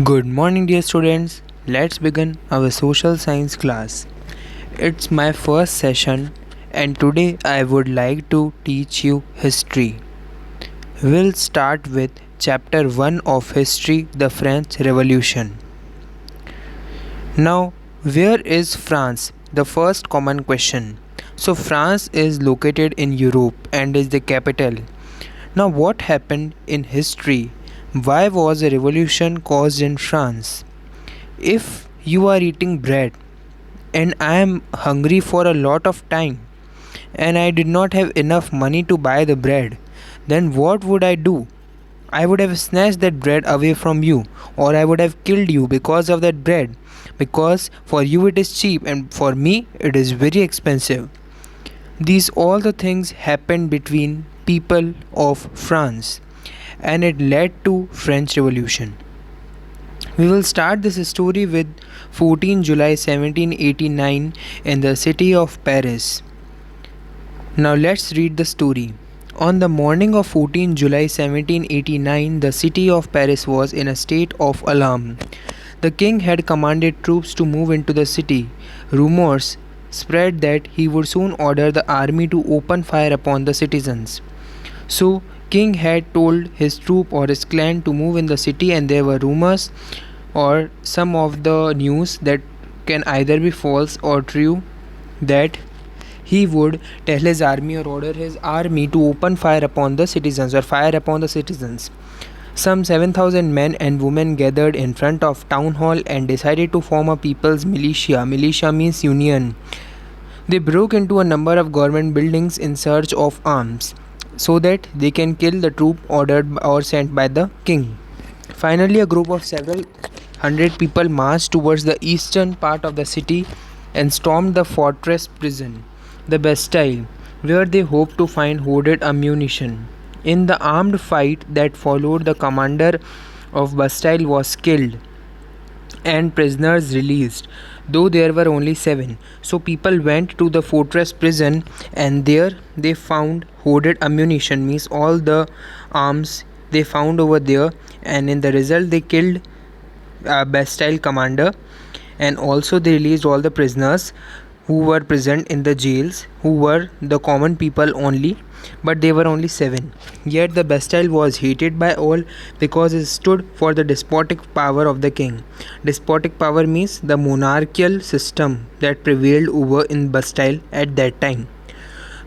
Good morning, dear students. Let's begin our social science class. It's my first session, and today I would like to teach you history. We'll start with chapter 1 of History, the French Revolution. Now, where is France? The first common question. So, France is located in Europe and is the capital. Now, what happened in history? Why was a revolution caused in France? If you are eating bread and I am hungry for a lot of time and I did not have enough money to buy the bread, then what would I do? I would have snatched that bread away from you, or I would have killed you because of that bread. Because for you it is cheap and for me it is very expensive. These all the things happened between people of France and it led to French Revolution. We will start this story with 14 July 1789 in the city of Paris. Now let's read the story. On the morning of 14 July 1789, the city of Paris was in a state of alarm. The king had commanded troops to move into the city. Rumors spread that he would soon order the army to open fire upon the citizens. So, king had told his troop or his clan to move in the city, and there were rumors or some of the news that can either be false or true, that he would tell his army or order his army to open fire upon the citizens or fire upon the citizens. Some 7,000 men and women gathered in front of town hall and decided to form a people's militia. Militia means union. They broke into a number of government buildings in search of arms so that they can kill the troop ordered or sent by the king. Finally, a group of several hundred people marched towards the eastern part of the city and stormed the fortress prison, the Bastille, where they hoped to find hoarded ammunition. In the armed fight that followed, the commander of Bastille was killed and prisoners released, though there were only 7. So people went to the fortress prison and there they found hoarded ammunition, means all the arms they found over there, and in the result they killed Bastille commander, and also they released all the prisoners who were present in the jails, who were the common people only, but they were only 7. Yet the Bastille was hated by all because it stood for the despotic power of the king. Despotic power means the monarchical system that prevailed over in Bastille at that time.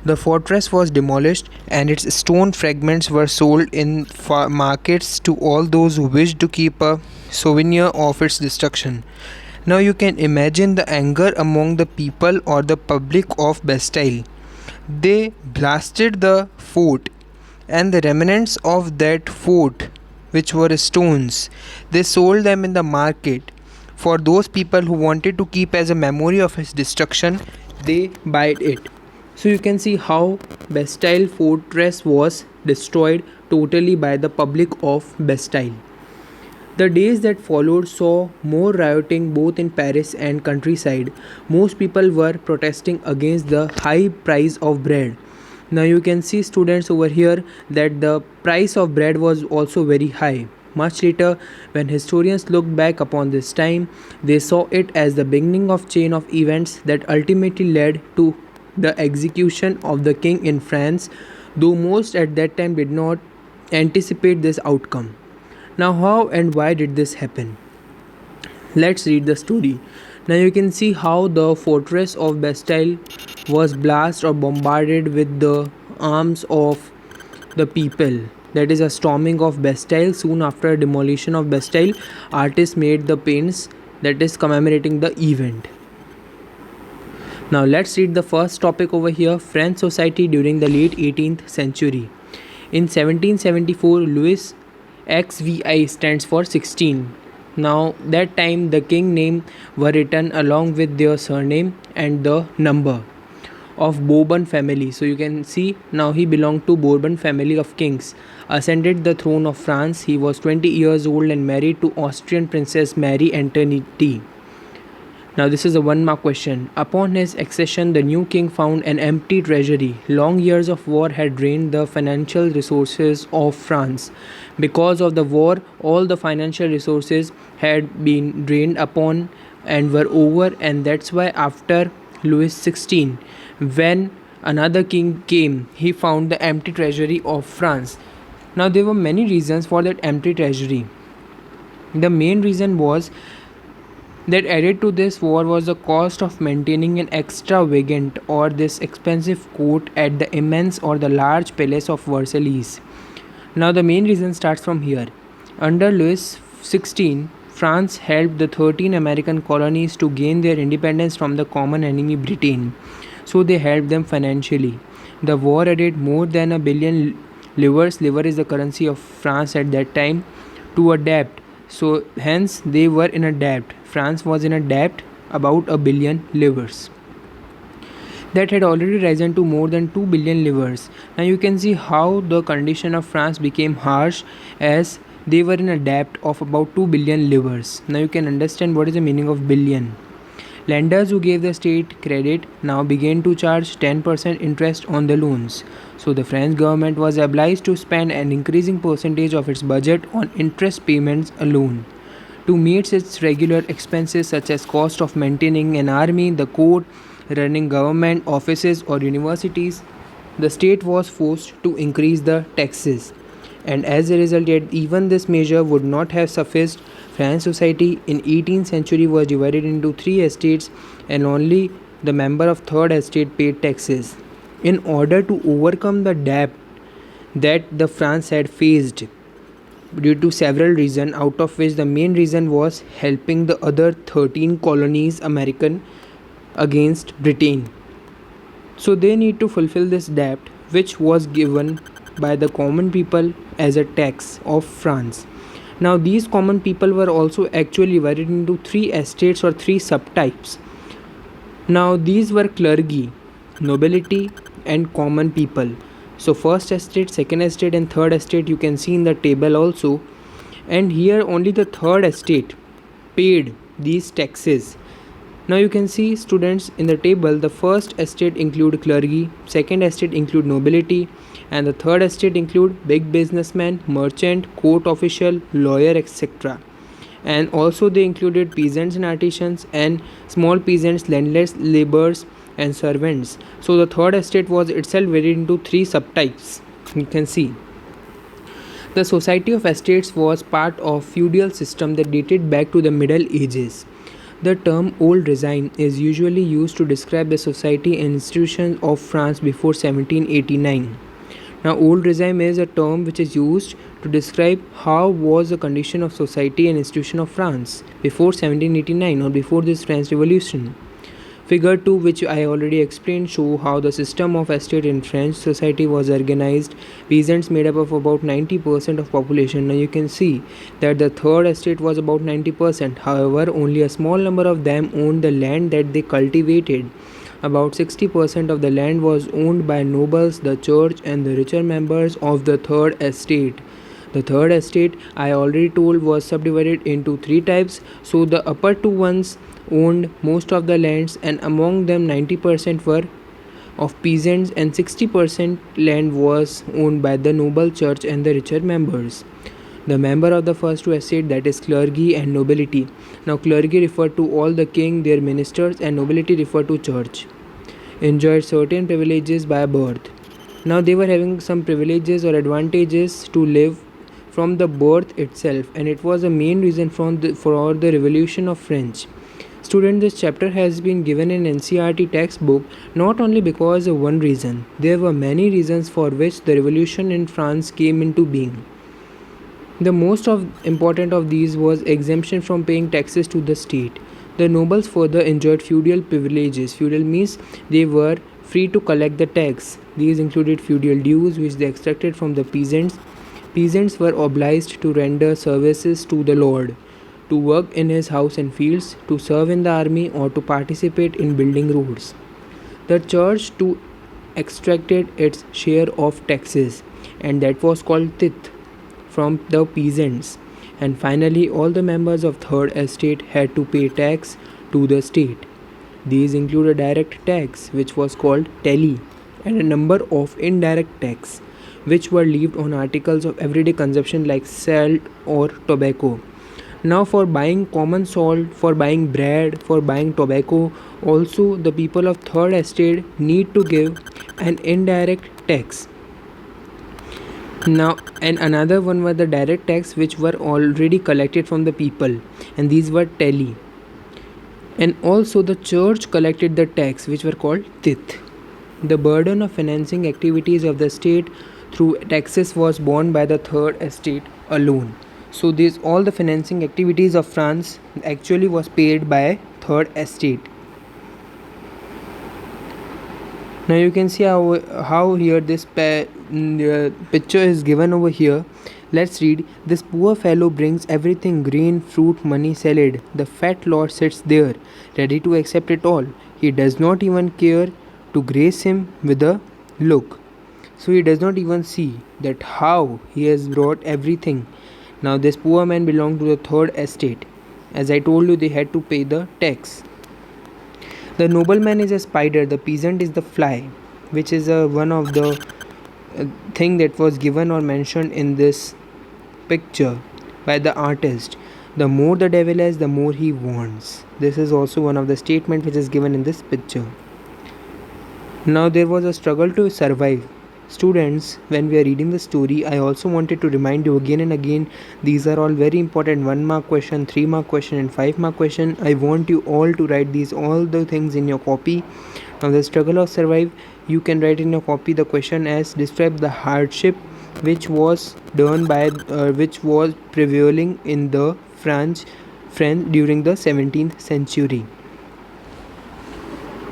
The fortress was demolished and its stone fragments were sold in markets to all those who wished to keep a souvenir of its destruction. Now you can imagine the anger among the people or the public of Bastille. They blasted the fort and the remnants of that fort, which were stones, they sold them in the market. For those people who wanted to keep as a memory of his destruction, they bought it. So you can see how Bastille fortress was destroyed totally by the public of Bastille. The days that followed saw more rioting both in Paris and countryside. Most people were protesting against the high price of bread. Now you can see, students, over here that the price of bread was also very high. Much later, when historians looked back upon this time, they saw it as the beginning of chain of events that ultimately led to the execution of the king in France, though most at that time did not anticipate this outcome. Now, how and why did this happen? Let's read the story. Now you can see how the fortress of Bastille was blasted or bombarded with the arms of the people. That is a storming of Bastille. Soon after demolition of Bastille, artists made the paints that is commemorating the event. Now let's read the first topic over here, French society during the late 18th century. In 1774, Louis XVI stands for 16. Now that time the king name were written along with their surname and the number of Bourbon family. So you can see now he belonged to Bourbon family of kings. Ascended the throne of France. He was 20 years old and married to Austrian Princess Marie Antoinette. Now, this is a 1 mark question. Upon his accession, the new king found an empty treasury. Long years of war had drained the financial resources of France. Because of the war, all the financial resources had been drained upon and were over, and that's why after Louis XVI, when another king came, he found the empty treasury of France. Now, there were many reasons for that empty treasury. The main reason was that added to this war was the cost of maintaining an extravagant or this expensive court at the immense or the large palace of Versailles. Now the main reason starts from here. Under Louis XVI, France helped the 13 American colonies to gain their independence from the common enemy Britain. So they helped them financially. The war added more than a billion livres. Livre is the currency of France at that time, to a debt. So hence they were in a debt. France was in a debt about a billion livres. That had already risen to more than 2 billion livres. Now you can see how the condition of France became harsh as they were in a debt of about 2 billion livres. Now you can understand what is the meaning of billion. Lenders who gave the state credit now began to charge 10% interest on the loans. So the French government was obliged to spend an increasing percentage of its budget on interest payments alone. To meet its regular expenses such as cost of maintaining an army, the court, running government offices or universities, the state was forced to increase the taxes. And as a result, yet even this measure would not have sufficed. French society in 18th century was divided into 3 estates, and only the member of 3rd estate paid taxes. In order to overcome the debt that the France had faced due to several reasons, out of which the main reason was helping the other 13 colonies American against Britain. So they need to fulfill this debt which was given by the common people as a tax of France. Now these common people were also actually divided into 3 estates or 3 subtypes. Now these were clergy, nobility and common people. So first estate, second estate and third estate you can see in the table also, and here only the third estate paid these taxes. Now you can see students in the table, the first estate include clergy, second estate include nobility, and the third estate include big businessman, merchant, court official, lawyer, etc. And also they included peasants and artisans and small peasants, landless, laborers and servants. So the third estate was itself divided into 3 subtypes. You can see the society of estates was part of feudal system that dated back to the Middle Ages. The term old regime is usually used to describe the society and institutions of France before 1789. Now old regime is a term which is used to describe how was the condition of society and institution of France before 1789 or before this French Revolution. Figure 2, which I already explained, show how the system of estate in French society was organized. Peasants made up of about 90% of population. Now you can see that the third estate was about 90%. However, only a small number of them owned the land that they cultivated. About 60% of the land was owned by nobles, the church and the richer members of the third estate. The third estate, I already told, was subdivided into 3 types. So the upper 2 ones owned most of the lands, and among them 90% were of peasants and 60% land was owned by the noble church and the richer members. The member of the first 2 estate, that is clergy and nobility. Now clergy referred to all the king, their ministers, and nobility referred to church, enjoyed certain privileges by birth. Now they were having some privileges or advantages to live from the birth itself, and it was the main reason for the revolution of French. Student, this chapter has been given in NCERT textbook not only because of one reason. There were many reasons for which the revolution in France came into being. The most important of these was exemption from paying taxes to the state. The nobles further enjoyed feudal privileges. Feudal means they were free to collect the tax. These included feudal dues which they extracted from the peasants. Peasants were obliged to render services to the lord, to work in his house and fields, to serve in the army, or to participate in building roads. The church too extracted its share of taxes, and that was called tithe, from the peasants. And finally, all the members of third estate had to pay tax to the state. These include a direct tax, which was called tally, and a number of indirect tax, which were levied on articles of everyday consumption like salt or tobacco. Now, for buying common salt, for buying bread, for buying tobacco, also the people of third estate need to give an indirect tax. Now, and another one were the direct tax, which were already collected from the people, and these were tally. And also the church collected the tax, which were called tithe. The burden of financing activities of the state through taxes was borne by the third estate alone. So these all the financing activities of France actually was paid by third estate. Now you can see how here this picture is given over here. Let's read. This poor fellow brings everything: grain, fruit, money, salad. The fat lord sits there, ready to accept it all. He does not even care to grace him with a look. So he does not even see that how he has brought everything. Now this poor man belonged to the third estate. As I told you, they had to pay the tax. The nobleman is a spider, the peasant is the fly, which is one of the thing that was given or mentioned in this picture by the artist. The more the devil has, the more he wants. This is also one of the statement which is given in this picture. Now there was a struggle to survive. Students, when we are reading the story, I also wanted to remind you again and again, these are all very important 1 mark question, 3 mark question and 5 mark question. I want you all to write these all the things in your copy. Now the struggle of survive, you can write in your copy the question as describe the hardship which was done by which was prevailing in the French during the 17th century.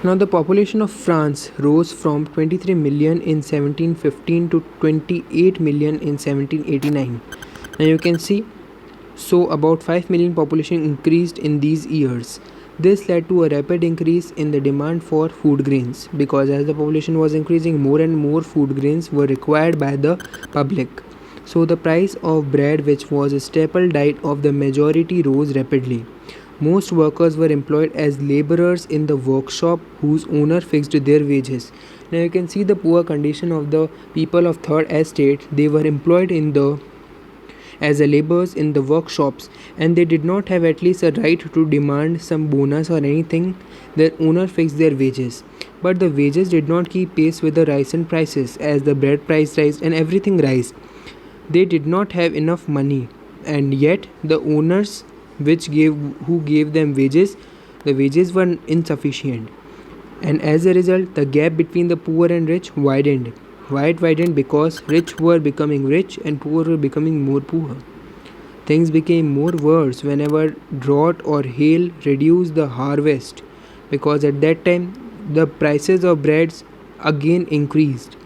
Now the population of France rose from 23 million in 1715 to 28 million in 1789. Now you can see, so about 5 million population increased in these years. This led to a rapid increase in the demand for food grains, because as the population was increasing, more and more food grains were required by the public. So the price of bread, which was a staple diet of the majority, rose rapidly. Most workers were employed as laborers in the workshop whose owner fixed their wages. Now you can see the poor condition of the people of third estate. They were employed as a laborers in the workshops, and they did not have at least a right to demand some bonus or anything. Their owner fixed their wages, but the wages did not keep pace with the rise in prices. As the bread price rose and everything rose, they did not have enough money, and yet the owners who gave them wages, the wages were insufficient, and as a result the gap between the poor and rich widened. Why it widened? Because rich were becoming rich and poor were becoming more poor. Things became more worse whenever drought or hail reduced the harvest, because at that time the prices of breads again increased.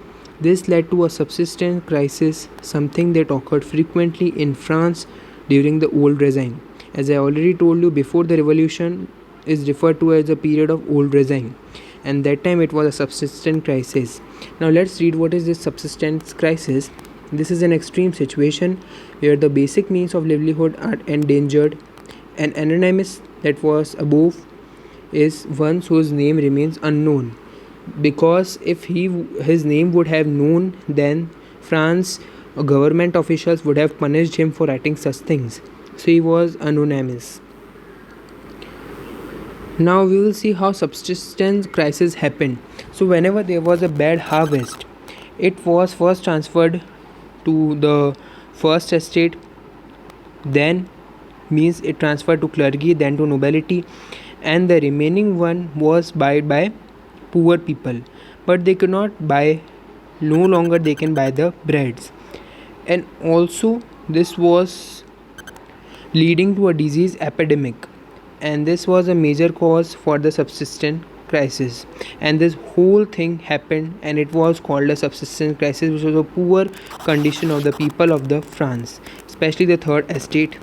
This led to a subsistence crisis, something that occurred frequently in France during the old regime. As I already told you before, the revolution is referred to as the period of old regime, and that time it was a subsistence crisis. Now let's read what is this subsistence crisis. This is an extreme situation where the basic means of livelihood are endangered. An anonymous that was above is one whose name remains unknown, because if his name would have known, then France government officials would have punished him for writing such things. So he was anonymous. Now we will see how subsistence crisis happened. So whenever there was a bad harvest, it was first transferred to the first estate, then means it transferred to clergy, then to nobility, and the remaining one was bought by poor people. But they could not buy, no longer they can buy the breads. And also this was leading to a disease epidemic, and this was a major cause for the subsistence crisis. And this whole thing happened, and it was called a subsistence crisis, which was a poor condition of the people of the France, especially the third estate.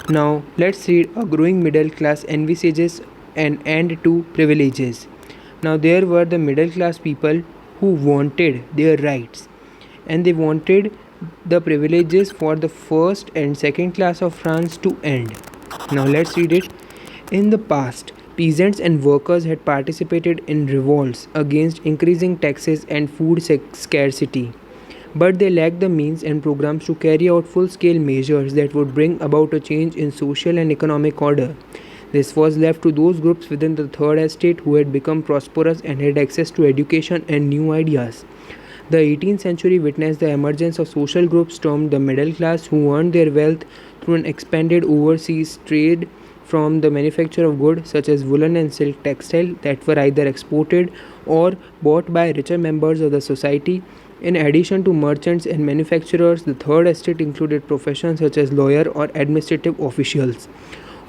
Now let's read. A growing middle class envisages an end to privileges. Now there were the middle class people who wanted their rights, and they wanted the privileges for the first and second class of France to end. Now let's read it. In the past, peasants and workers had participated in revolts against increasing taxes and food scarcity, but they lacked the means and programs to carry out full scale measures that would bring about a change in social and economic order. This was left to those groups within the Third Estate who had become prosperous and had access to education and new ideas. The 18th century witnessed the emergence of social groups termed the middle class who earned their wealth through an expanded overseas trade from the manufacture of goods such as woolen and silk textile that were either exported or bought by richer members of the society. In addition to merchants and manufacturers, the third estate included professions such as lawyer or administrative officials.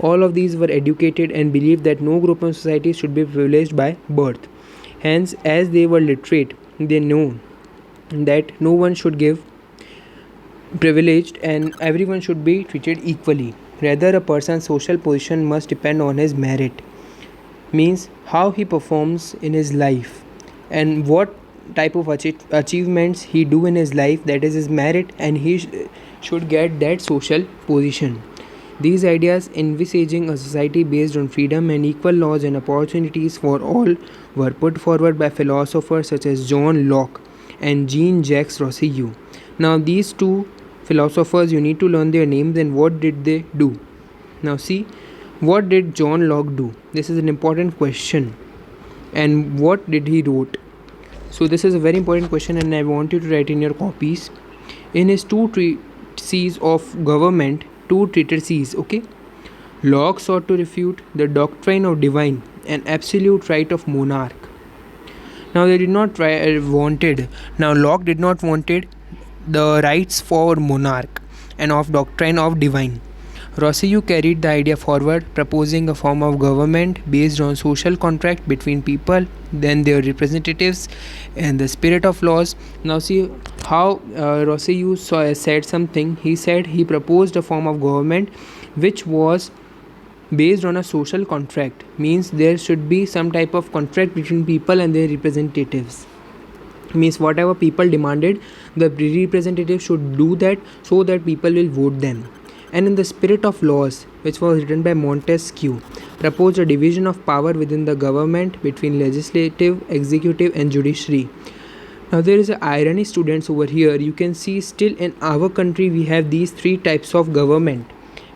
All of these were educated and believed that no group in society should be privileged by birth. Hence, as they were literate, they knew that no one should give privileged and everyone should be treated equally. Rather, a person's social position must depend on his merit, means how he performs in his life and what type of achievements he do in his life, that is his merit, and he should get that social position. These ideas envisaging a society based on freedom and equal laws and opportunities for all were put forward by philosophers such as John Locke and Jean-Jacques Rousseau. Now these two philosophers, you need to learn their names and what did they do. Now see, what did John Locke do? This is an important question. And what did he wrote? So this is a very important question and I want you to write in your copies. In his two treatises of government, okay, Locke sought to refute the doctrine of divine and absolute right of monarch. Now they did not wanted. Now Locke did not wanted the rights for monarch and of doctrine of divine. Rousseau carried the idea forward, proposing a form of government based on social contract between people, then their representatives, and the spirit of laws. Now see how Rousseau said something. He said he proposed a form of government which was based on a social contract, means there should be some type of contract between people and their representatives, means whatever people demanded, the representative should do that so that people will vote them. And in the spirit of laws, which was written by Montesquieu, proposed a division of power within the government between legislative, executive and judiciary. Now there is an irony, students, over here. You can see still in our country we have these three types of government,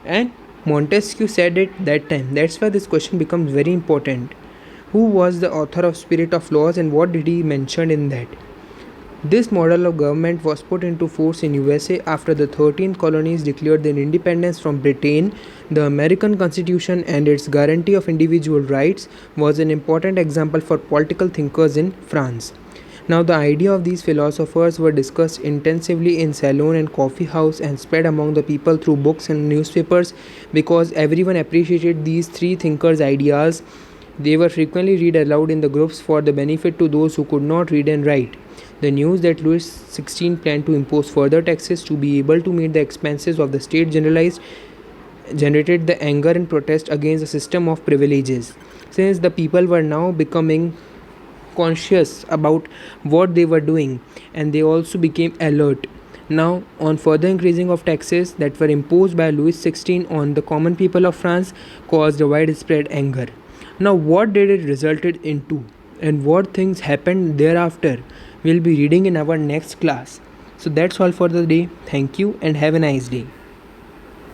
and Montesquieu said it that time. That's why this question becomes very important. Who was the author of Spirit of Laws and what did he mention in that? This model of government was put into force in USA after the 13 colonies declared their independence from Britain. The American Constitution and its guarantee of individual rights was an important example for political thinkers in France. Now the idea of these philosophers were discussed intensively in salon and coffee house and spread among the people through books and newspapers because everyone appreciated these three thinkers' ideas. They were frequently read aloud in the groups for the benefit to those who could not read and write. The news that Louis XVI planned to impose further taxes to be able to meet the expenses of the state generated the anger and protest against the system of privileges. Since the people were now becoming conscious about what they were doing and they also became alert now on further increasing of taxes that were imposed by Louis XVI on the common people of France caused a widespread anger. Now what did it resulted into and what things happened thereafter we'll be reading in our next class. So that's all for the day. Thank you and have a nice day.